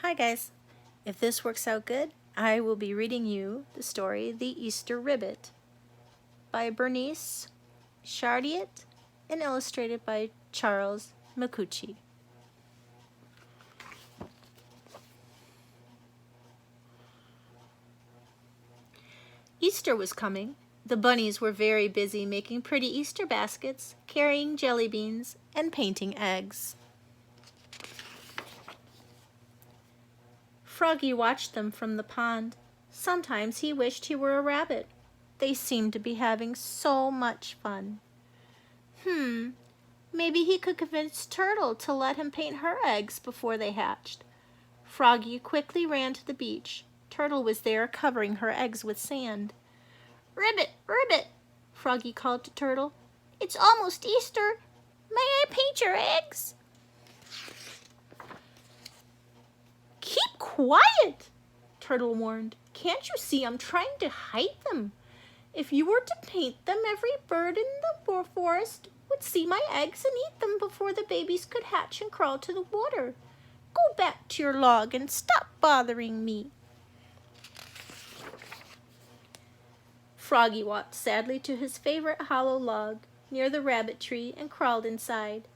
Hi guys. If this works out good, I will be reading you the story The Easter Ribbit by Bernice, Chardiet, and illustrated by Charles Macucci. Easter was coming. The bunnies were very busy making pretty Easter baskets, carrying jelly beans, and painting eggs. Froggy watched them from the pond. Sometimes he wished he were a rabbit. They seemed to be having so much fun. Maybe he could convince Turtle to let him paint her eggs before they hatched. Froggy quickly ran to the beach. Turtle was there covering her eggs with sand. "Ribbit, Ribbit," Froggy called to Turtle. "It's almost Easter. May I paint your eggs?" "Keep quiet," Turtle warned. "Can't you see I'm trying to hide them? If you were to paint them, every bird in the forest would see my eggs and eat them before the babies could hatch and crawl to the water. Go back to your log and stop bothering me." Froggy walked sadly to his favorite hollow log near the rabbit tree and crawled inside.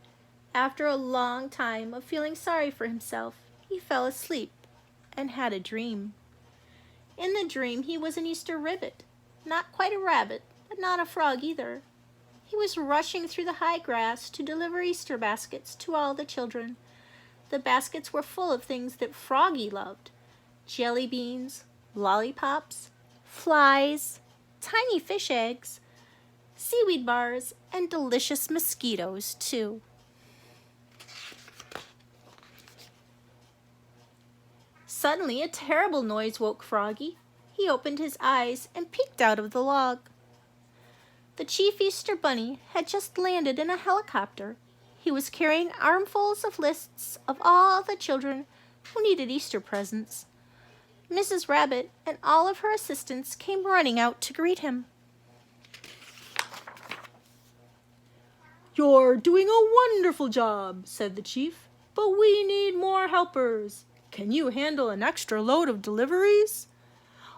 After a long time of feeling sorry for himself, he fell asleep and had a dream. In the dream, he was an Easter Ribbit, not quite a rabbit, but not a frog either. He was rushing through the high grass to deliver Easter baskets to all the children. The baskets were full of things that Froggy loved: jelly beans, lollipops, flies, tiny fish eggs, seaweed bars, and delicious mosquitoes, too. Suddenly, a terrible noise woke Froggy. He opened his eyes and peeked out of the log. The Chief Easter Bunny had just landed in a helicopter. He was carrying armfuls of lists of all the children who needed Easter presents. Mrs. Rabbit and all of her assistants came running out to greet him. "You're doing a wonderful job," said the chief, "but we need more helpers. Can you handle an extra load of deliveries?"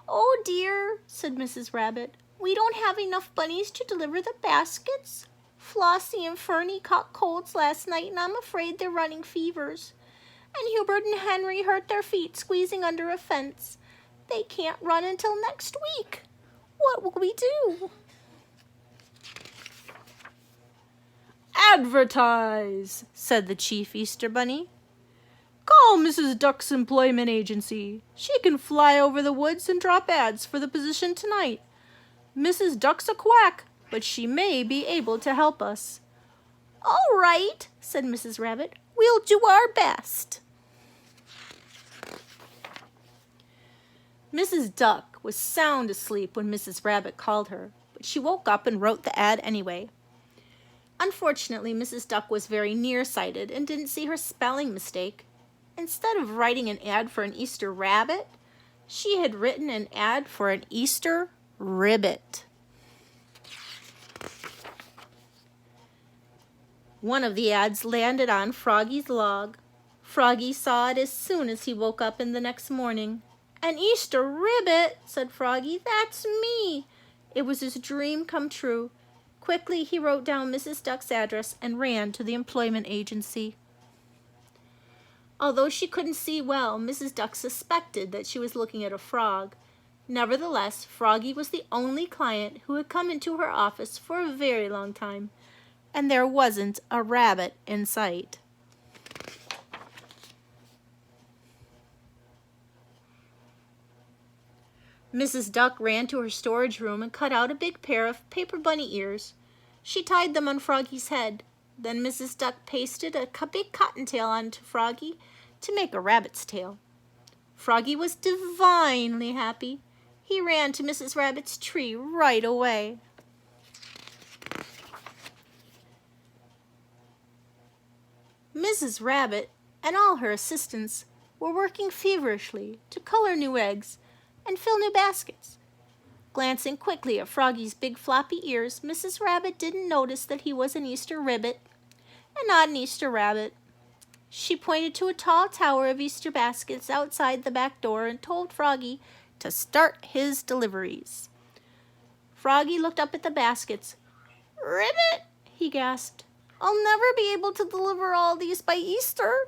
"Oh dear," said Mrs. Rabbit. "We don't have enough bunnies to deliver the baskets. Flossie and Fernie caught colds last night, and I'm afraid they're running fevers. And Hubert and Henry hurt their feet squeezing under a fence. They can't run until next week. What will we do?" "Advertise," said the Chief Easter Bunny. "Call Mrs. Duck's employment agency. She can fly over the woods and drop ads for the position tonight. Mrs. Duck's a quack, but she may be able to help us." "All right," said Mrs. Rabbit. "We'll do our best." Mrs. Duck was sound asleep when Mrs. Rabbit called her, but she woke up and wrote the ad anyway. Unfortunately, Mrs. Duck was very nearsighted and didn't see her spelling mistake. Instead of writing an ad for an Easter rabbit, she had written an ad for an Easter Ribbit. One of the ads landed on Froggy's log. Froggy saw it as soon as he woke up in the next morning. "An Easter Ribbit," said Froggy. "That's me." It was his dream come true. Quickly, he wrote down Mrs. Duck's address and ran to the employment agency. Although she couldn't see well, Mrs. Duck suspected that she was looking at a frog. Nevertheless, Froggy was the only client who had come into her office for a very long time, and there wasn't a rabbit in sight. Mrs. Duck ran to her storage room and cut out a big pair of paper bunny ears. She tied them on Froggy's head. Then Mrs. Duck pasted a big cottontail onto Froggy to make a rabbit's tail. Froggy was divinely happy. He ran to Mrs. Rabbit's tree right away. Mrs. Rabbit and all her assistants were working feverishly to color new eggs and fill new baskets. Glancing quickly at Froggy's big floppy ears, Mrs. Rabbit didn't notice that he was an Easter Ribbit and not an Easter Rabbit. She pointed to a tall tower of Easter baskets outside the back door and told Froggy to start his deliveries. Froggy looked up at the baskets. "Ribbit," he gasped, "I'll never be able to deliver all these by Easter."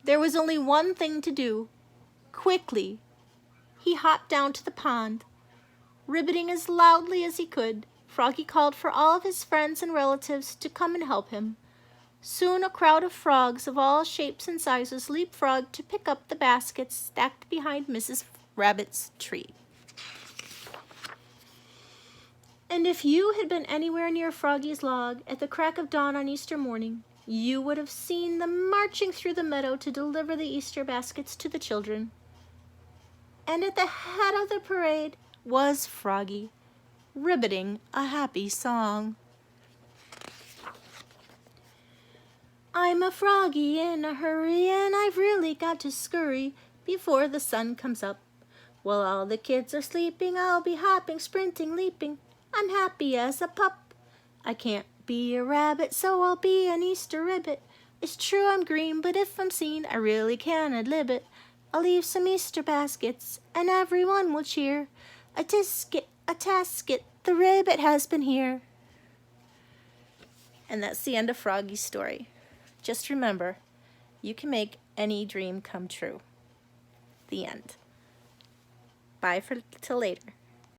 There was only one thing to do. Quickly, he hopped down to the pond. Ribbiting as loudly as he could, Froggy called for all of his friends and relatives to come and help him. Soon a crowd of frogs of all shapes and sizes leapfrogged to pick up the baskets stacked behind Mrs. Rabbit's tree. And if you had been anywhere near Froggy's log at the crack of dawn on Easter morning, you would have seen them marching through the meadow to deliver the Easter baskets to the children. And at the head of the parade was Froggy, ribbiting a happy song. "I'm a froggy in a hurry, and I've really got to scurry before the sun comes up. While all the kids are sleeping, I'll be hopping, sprinting, leaping. I'm happy as a pup. I can't be a rabbit, so I'll be an Easter ribbit. It's true I'm green, but if I'm seen, I really can ad-lib it. I'll leave some Easter baskets, and everyone will cheer. A tisket, a tasket, the ribbit has been here." And that's the end of Froggy's story. Just remember, you can make any dream come true. The end. Bye till later.